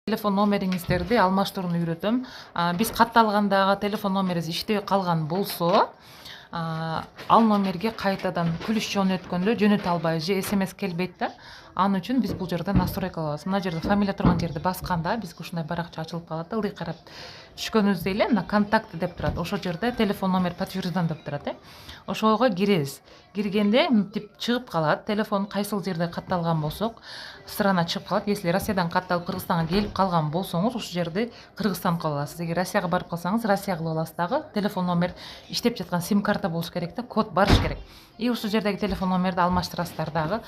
телефон номериңиздерди алмаштырууну үйрөтөм. Биз катталгандагы телефон номерибиз иштебей калган болсо, ал номерге кайтадан күлүш жөнөткөндө жөнөтө албайбыз же смс келбейт да. Анын үчүн биз бул жерде настройка алабыз. Мына жерде фамилия турган жерди басканда бизге ушундай баракча ачылып калат да, ылдый карап түшкөнүбүздө эле мына контакты деп турат. Ошол жерде телефон номер подтвержден деп турат. Ошого киребиз. Киргенде мынтип чыгып калат. Телефон кайсыл жерде катталган болсок, страна чыгып калат. Если Россиядан катталып Кыргызстанга келип калган болсоңуз, ушул жерде Кыргызстан кылып аласыз. Эгер Россияга барып калсаңыз, Россия кылып аласыз дагы. Телефон номер иштеп жаткан сим карта болуш керек да, код барыш керек. И ушул жердеги телефон номерди алмаштырасыздар дагы.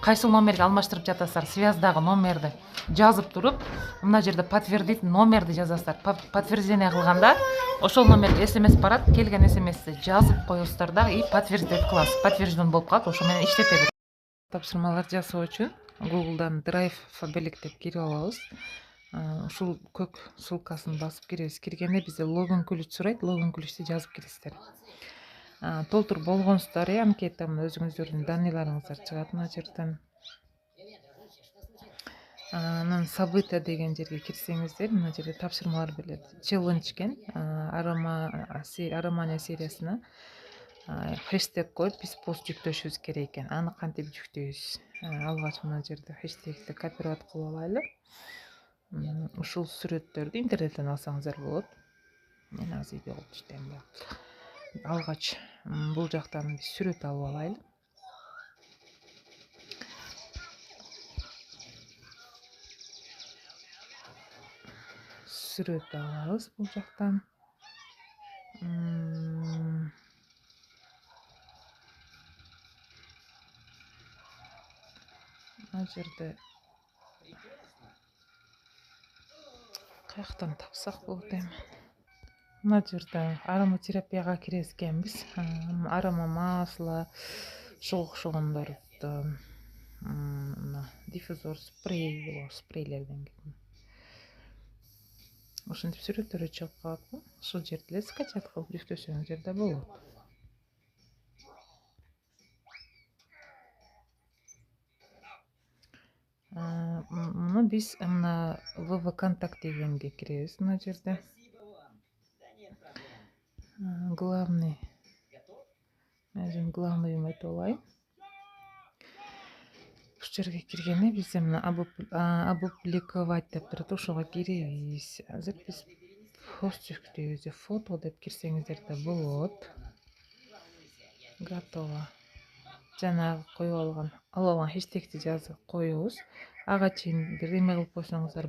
Кайсыл номерге алмаштырып жатасыздар, связдагы номерди жазып туруп, мына жерде подтвердить номерди жазасыздар. Подтверждение кылганда ошол номерге смс барат, келген смсти жазып коесуздар дагы и подтверждать кыласыз. Подтвержден болуп калат, ошо менен иштете берет. Тапшырмалар жасоо үчүн Google'дан Drive Fabric деп кирип алабыз. Ушул көк ссылкасын басып киребиз. Киргенде бизде логин ключ сурайт, логин ключту жазып киресиздер. Толтуруп болгонсуздар, анкетаны өзүңүздөрдүн данныйларыңыздар чыгат мына жерден. Анан события деген жерге кирсеңиздер, мына жерде тапшырмалар берилет. Челлендж экен, Аромания сериясына хэштег коюп биз пост жүктөшүбүз керек экен. Аны кантип жүктөйбүз? Алгач мына жерде хэштегти копировать кылып алайлы. Ушул сүрөттөрдү интернеттен алсаңыздар болот. Мен азыр үйдө болуп иштейм. Алгач бул жактан биз сүрөт алып алайлы. Сүрөт алабыз бул жактан. Мына жерде каяктан тапсак болот эми? Мына жерде ароматерапияга киребиз экенбиз. Арома масло, ошого окшогондордон, мына диффузор, спрейлерден. Ошентип сүрөттөрү чыгып калат. Ошол жерде эле скачать кылып жүктөсөңүздөр да болот. Муну биз мына ВКонтакт дегенге киребиз. Мына жерде главный өтүп алайын. Ушул жерге киргенде бизде мына опубликовать деп турат, ошого киребиз. Азыр биз пост жүктөйбүз. Фото деп кирсеңиздер да болот. Готово. Жанагы алып алган хэштегти жазып коебуз. Ага чейин бир эме кылып койсоңуздар